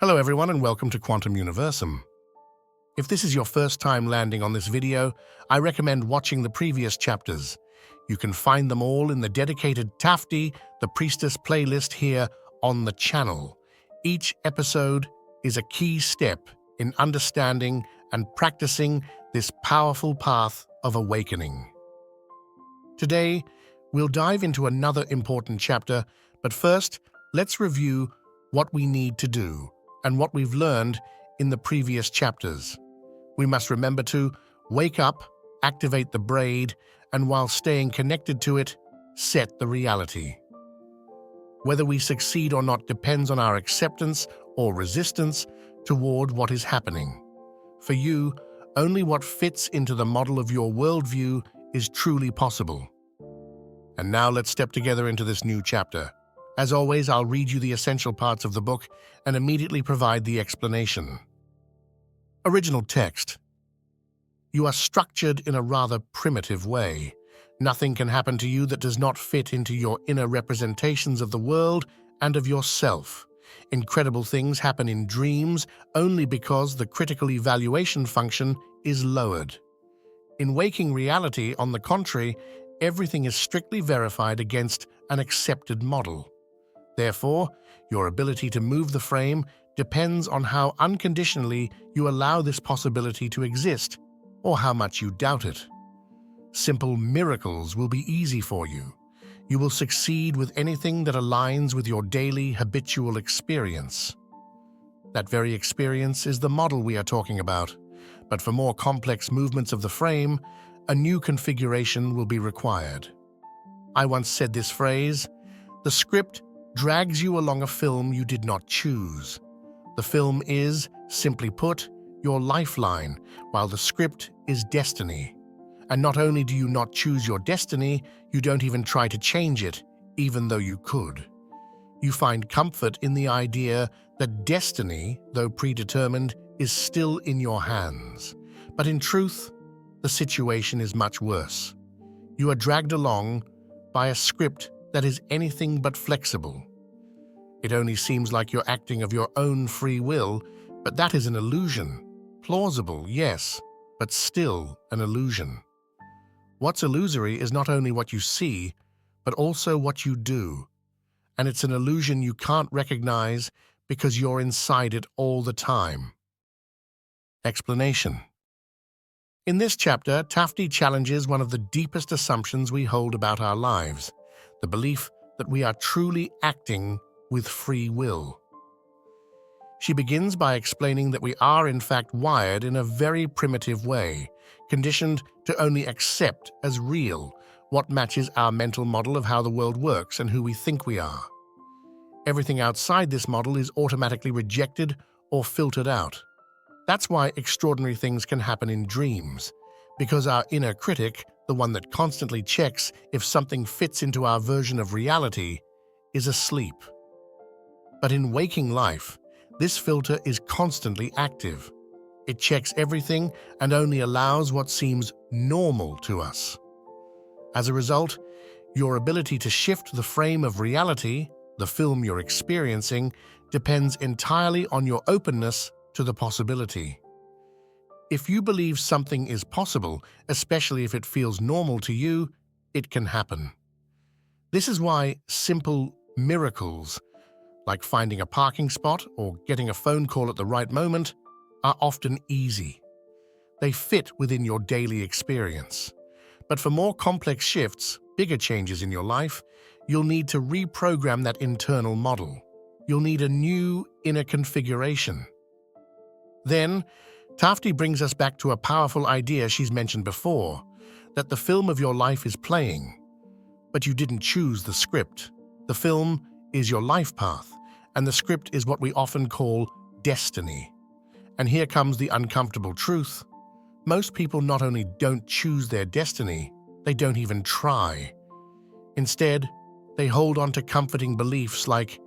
Hello everyone and welcome to Quantum Universum. If this is your first time landing on this video, I recommend watching the previous chapters. You can find them all in the dedicated TAFTI, the Priestess playlist here on the channel. Each episode is a key step in understanding and practicing this powerful path of awakening. Today, we'll dive into another important chapter, but first, let's review what we need to do and what we've learned in the previous chapters. We must remember to wake up, activate the braid, and while staying connected to it, set the reality. Whether we succeed or not depends on our acceptance or resistance toward what is happening. For you, only what fits into the model of your worldview is truly possible. And now let's step together into this new chapter. As always, I'll read you the essential parts of the book and immediately provide the explanation. Original text. You are structured in a rather primitive way. Nothing can happen to you that does not fit into your inner representations of the world and of yourself. Incredible things happen in dreams only because the critical evaluation function is lowered. In waking reality, on the contrary, everything is strictly verified against an accepted model. Therefore, your ability to move the frame depends on how unconditionally you allow this possibility to exist, or how much you doubt it. Simple miracles will be easy for you. You will succeed with anything that aligns with your daily, habitual experience. That very experience is the model we are talking about, but for more complex movements of the frame, a new configuration will be required. I once said this phrase, "The script drags you along a film you did not choose. The film is, simply put, your lifeline, while the script is destiny. And not only do you not choose your destiny, you don't even try to change it, even though you could. You find comfort in the idea that destiny, though predetermined, is still in your hands. But in truth, the situation is much worse. You are dragged along by a script that is anything but flexible. It only seems like you're acting of your own free will, but that is an illusion. Plausible, yes, but still an illusion. What's illusory is not only what you see, but also what you do. And it's an illusion you can't recognize because you're inside it all the time. Explanation. In this chapter, TAFTI challenges one of the deepest assumptions we hold about our lives, the belief that we are truly acting with free will. She begins by explaining that we are in fact wired in a very primitive way, conditioned to only accept as real what matches our mental model of how the world works and who we think we are. Everything outside this model is automatically rejected or filtered out. That's why extraordinary things can happen in dreams, because our inner critic, the one that constantly checks if something fits into our version of reality, is asleep. But in waking life, this filter is constantly active. It checks everything and only allows what seems normal to us. As a result, your ability to shift the frame of reality, the film you're experiencing, depends entirely on your openness to the possibility. If you believe something is possible, especially if it feels normal to you, it can happen. This is why simple miracles, like finding a parking spot or getting a phone call at the right moment, are often easy. They fit within your daily experience. But for more complex shifts, bigger changes in your life, you'll need to reprogram that internal model. You'll need a new inner configuration. Then, TAFTI brings us back to a powerful idea she's mentioned before, that the film of your life is playing. But you didn't choose the script. The film is your life path, and the script is what we often call destiny. And here comes the uncomfortable truth. Most people not only don't choose their destiny, they don't even try. Instead, they hold on to comforting beliefs like,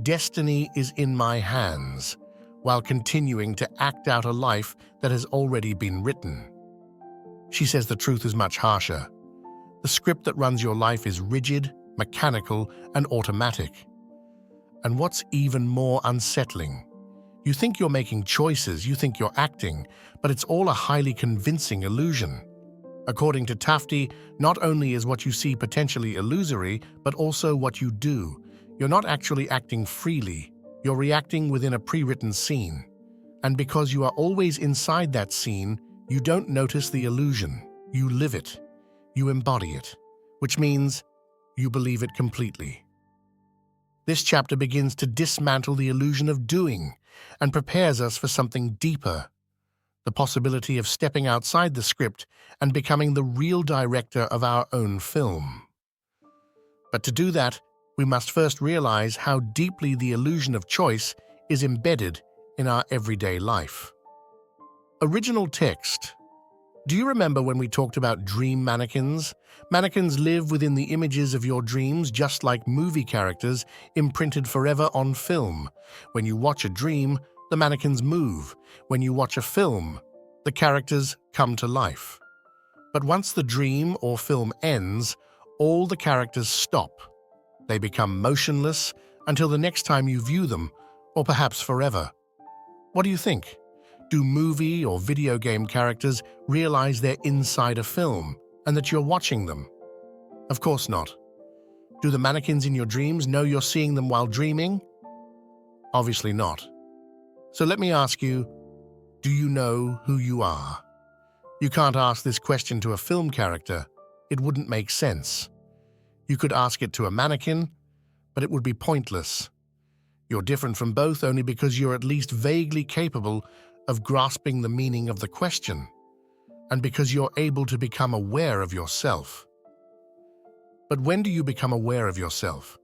"Destiny is in my hands," while continuing to act out a life that has already been written. She says the truth is much harsher. The script that runs your life is rigid, mechanical, and automatic. And what's even more unsettling, You think you're making choices, you think you're acting, but it's all a highly convincing illusion. According to TAFTI, not only is what you see potentially illusory, but also what you do. You're not actually acting freely, you're reacting within a pre-written scene. And because you are always inside that scene, you don't notice the illusion. You live it. You embody it, which means you believe it completely. This chapter begins to dismantle the illusion of doing and prepares us for something deeper, the possibility of stepping outside the script and becoming the real director of our own film. But to do that, we must first realize how deeply the illusion of choice is embedded in our everyday life. Original text. Do you remember when we talked about dream mannequins? Mannequins live within the images of your dreams, just like movie characters imprinted forever on film. When you watch a dream, the mannequins move. When you watch a film, the characters come to life. But once the dream or film ends, all the characters stop. They become motionless until the next time you view them, or perhaps forever. What do you think? Do movie or video game characters realize they're inside a film and that you're watching them? Of course not. Do the mannequins in your dreams know you're seeing them while dreaming? Obviously not. So let me ask you, do you know who you are? You can't ask this question to a film character. It wouldn't make sense. You could ask it to a mannequin, but it would be pointless. You're different from both only because you're at least vaguely capable of grasping the meaning of the question, and because you're able to become aware of yourself. But when do you become aware of yourself?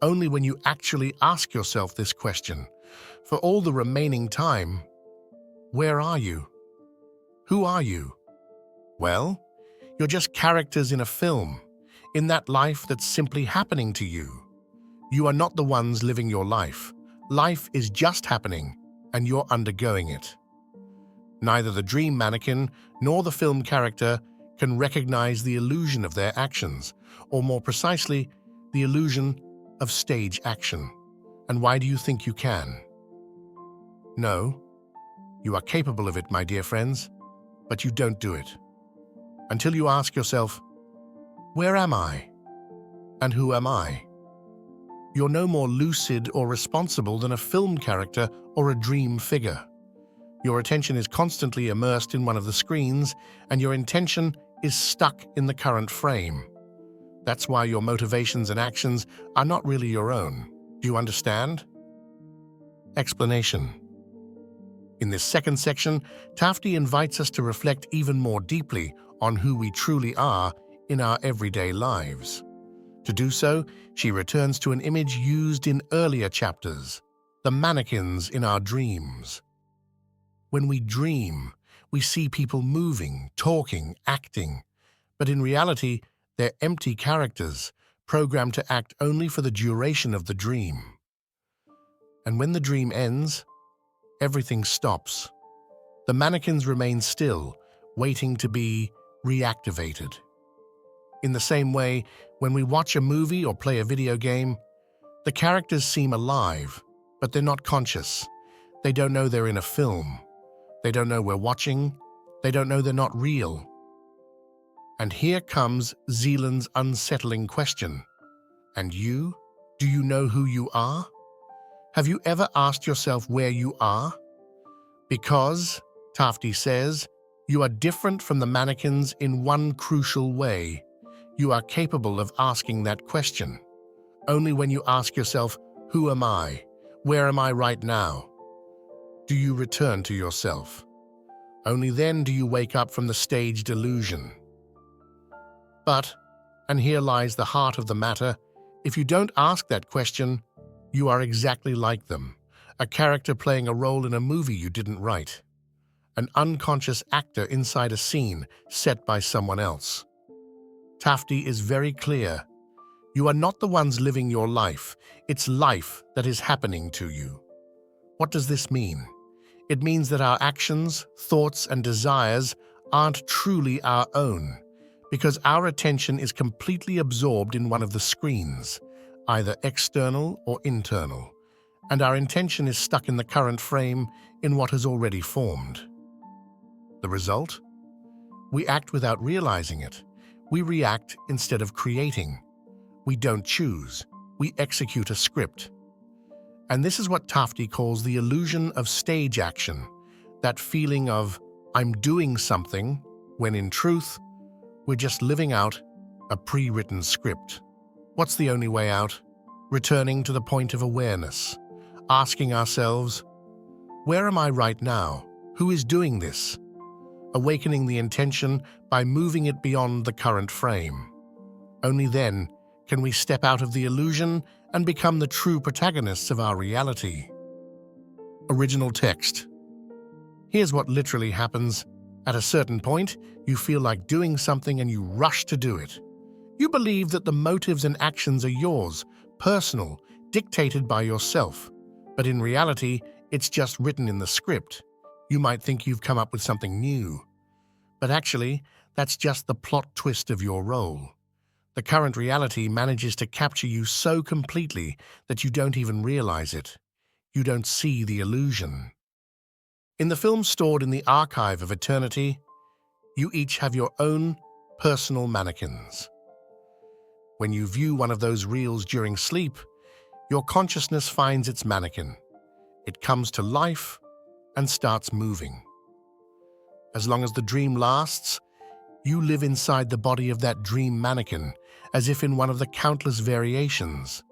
Only when you actually ask yourself this question. For all the remaining time, where are you? Who are you? Well, you're just characters in a film, in that life that's simply happening to you. You are not the ones living your life. Life is just happening, and you're undergoing it. Neither the dream mannequin nor the film character can recognize the illusion of their actions, or more precisely, the illusion of stage action. And why do you think you can? No, you are capable of it, my dear friends, but you don't do it. Until you ask yourself, where am I? And who am I? You're no more lucid or responsible than a film character or a dream figure. Your attention is constantly immersed in one of the screens, and your intention is stuck in the current frame. That's why your motivations and actions are not really your own. Do you understand? Explanation. In this second section, TAFTI invites us to reflect even more deeply on who we truly are in our everyday lives. To do so, she returns to an image used in earlier chapters, the mannequins in our dreams. When we dream, we see people moving, talking, acting, but in reality, they're empty characters, programmed to act only for the duration of the dream. And when the dream ends, everything stops. The mannequins remain still, waiting to be reactivated. In the same way, when we watch a movie or play a video game, the characters seem alive, but they're not conscious. They don't know they're in a film. They don't know we're watching. They don't know they're not real. And here comes Zeland's unsettling question. And you? Do you know who you are? Have you ever asked yourself where you are? Because, TAFTI says, you are different from the mannequins in one crucial way. You are capable of asking that question. Only when you ask yourself, who am I? Where am I right now? Do you return to yourself? Only then do you wake up from the staged illusion. But, and here lies the heart of the matter, if you don't ask that question, you are exactly like them, a character playing a role in a movie you didn't write, an unconscious actor inside a scene set by someone else. TAFTI is very clear. You are not the ones living your life. It's life that is happening to you. What does this mean? It means that our actions, thoughts, and desires aren't truly our own, because our attention is completely absorbed in one of the screens, either external or internal, and our intention is stuck in the current frame in what has already formed. The result? We act without realizing it. We react instead of creating. We don't choose. We execute a script. And this is what TAFTI calls the illusion of stage action, that feeling of, I'm doing something, when in truth, we're just living out a pre-written script. What's the only way out? Returning to the point of awareness, asking ourselves, where am I right now? Who is doing this? Awakening the intention by moving it beyond the current frame. Only then can we step out of the illusion and become the true protagonists of our reality. Original text. Here's what literally happens. At a certain point, you feel like doing something and you rush to do it. You believe that the motives and actions are yours, personal, dictated by yourself. But in reality, it's just written in the script. You might think you've come up with something new. But actually, that's just the plot twist of your role. The current reality manages to capture you so completely that you don't even realize it. You don't see the illusion. In the film stored in the archive of eternity, you each have your own personal mannequins. When you view one of those reels during sleep, your consciousness finds its mannequin. It comes to life and starts moving. As long as the dream lasts, you live inside the body of that dream mannequin, as if in one of the countless variations.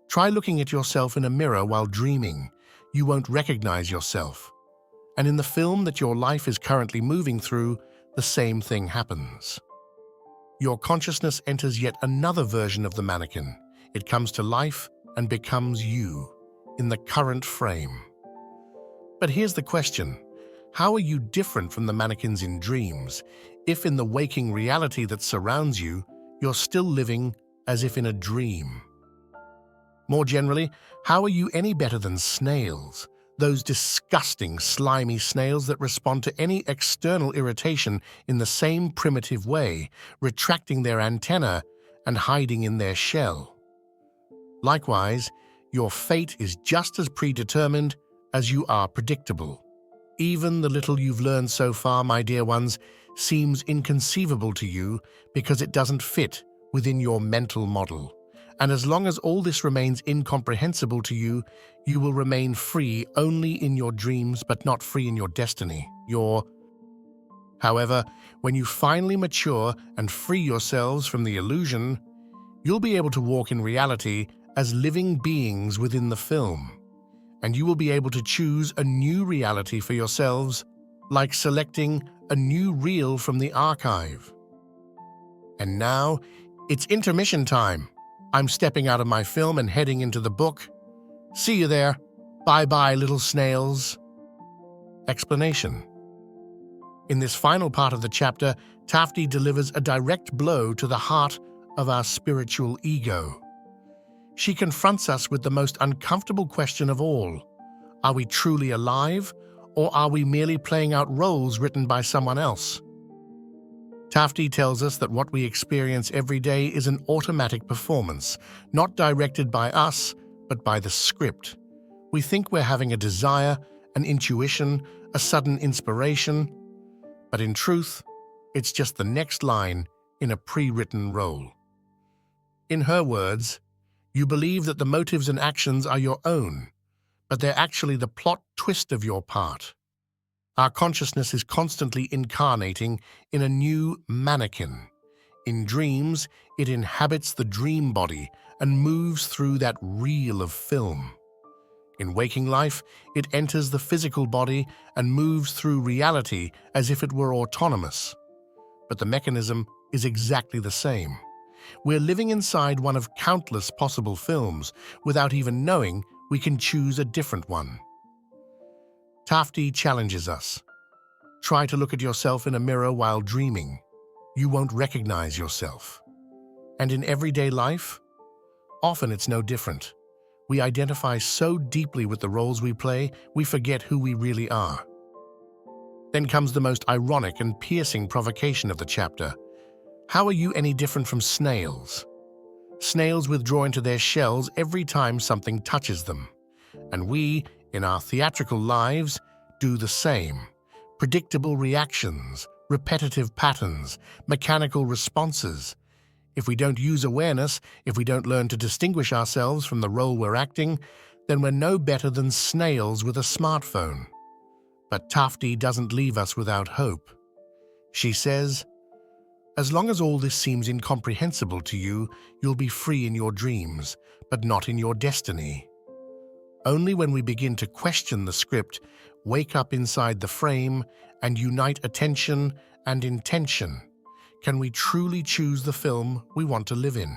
Try looking at yourself in a mirror while dreaming. You won't recognize yourself. And in the film that your life is currently moving through, the same thing happens. Your consciousness enters yet another version of the mannequin. It comes to life and becomes you, in the current frame. But here's the question. How are you different from the mannequins in dreams, if in the waking reality that surrounds you, you're still living as if in a dream? More generally, how are you any better than snails? Those disgusting, slimy snails that respond to any external irritation in the same primitive way, retracting their antennae and hiding in their shell. Likewise, your fate is just as predetermined as you are predictable. Even the little you've learned so far, my dear ones, seems inconceivable to you because it doesn't fit within your mental model. And as long as all this remains incomprehensible to you, you will remain free only in your dreams, but not free in your destiny. However, when you finally mature and free yourselves from the illusion, you'll be able to walk in reality as living beings within the film. And you will be able to choose a new reality for yourselves, like selecting a new reel from the archive. And now, it's intermission time. I'm stepping out of my film and heading into the book. See you there. Bye-bye, little snails. Explanation. In this final part of the chapter, TAFTI delivers a direct blow to the heart of our spiritual ego. She confronts us with the most uncomfortable question of all. Are we truly alive, or are we merely playing out roles written by someone else? TAFTI tells us that what we experience every day is an automatic performance, not directed by us, but by the script. We think we're having a desire, an intuition, a sudden inspiration, but in truth, it's just the next line in a pre-written role. In her words, you believe that the motives and actions are your own, but they're actually the plot twist of your part. Our consciousness is constantly incarnating in a new mannequin. In dreams, it inhabits the dream body and moves through that reel of film. In waking life, it enters the physical body and moves through reality as if it were autonomous. But the mechanism is exactly the same. We're living inside one of countless possible films. Without even knowing, we can choose a different one. TAFTI challenges us. Try to look at yourself in a mirror while dreaming. You won't recognize yourself. And in everyday life, often it's no different. We identify so deeply with the roles we play, we forget who we really are. Then comes the most ironic and piercing provocation of the chapter. How are you any different from snails? Snails withdraw into their shells every time something touches them. and we, in our theatrical lives, do the same. Predictable reactions, repetitive patterns, mechanical responses. If we don't use awareness, if we don't learn to distinguish ourselves from the role we're acting, then we're no better than snails with a smartphone. But TAFTI doesn't leave us without hope. She says, "As long as all this seems incomprehensible to you, you'll be free in your dreams, but not in your destiny. Only when we begin to question the script, wake up inside the frame, and unite attention and intention, can we truly choose the film we want to live in."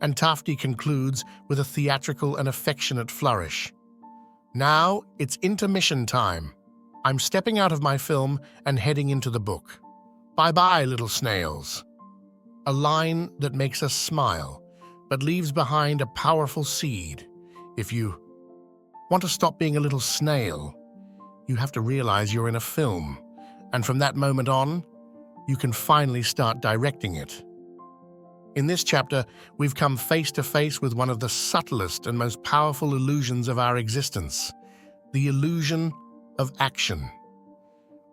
And TAFTI concludes with a theatrical and affectionate flourish. "Now it's intermission time. I'm stepping out of my film and heading into the book. Bye-bye, little snails." A line that makes us smile, but leaves behind a powerful seed. If you want to stop being a little snail, you have to realize you're in a film, and from that moment on, you can finally start directing it. In this chapter, we've come face to face with one of the subtlest and most powerful illusions of our existence, the illusion of action.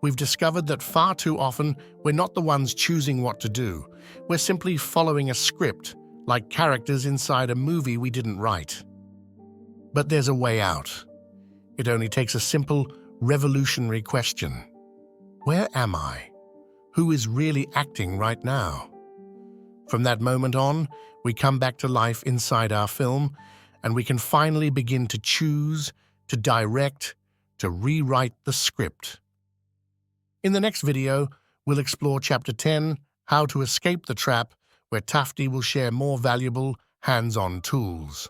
We've discovered that far too often we're not the ones choosing what to do. We're simply following a script, like characters inside a movie we didn't write. But there's a way out. It only takes a simple, revolutionary question. Where am I? Who is really acting right now? From that moment on, we come back to life inside our film, and we can finally begin to choose, to direct, to rewrite the script. In the next video, we'll explore Chapter 10, How to Escape the Trap, where TAFTI will share more valuable, hands-on tools.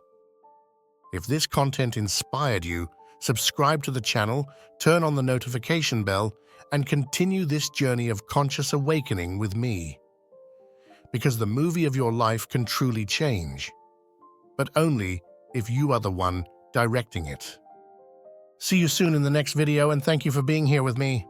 If this content inspired you, subscribe to the channel, turn on the notification bell, and continue this journey of conscious awakening with me. Because the movie of your life can truly change, but only if you are the one directing it. See you soon in the next video, and thank you for being here with me.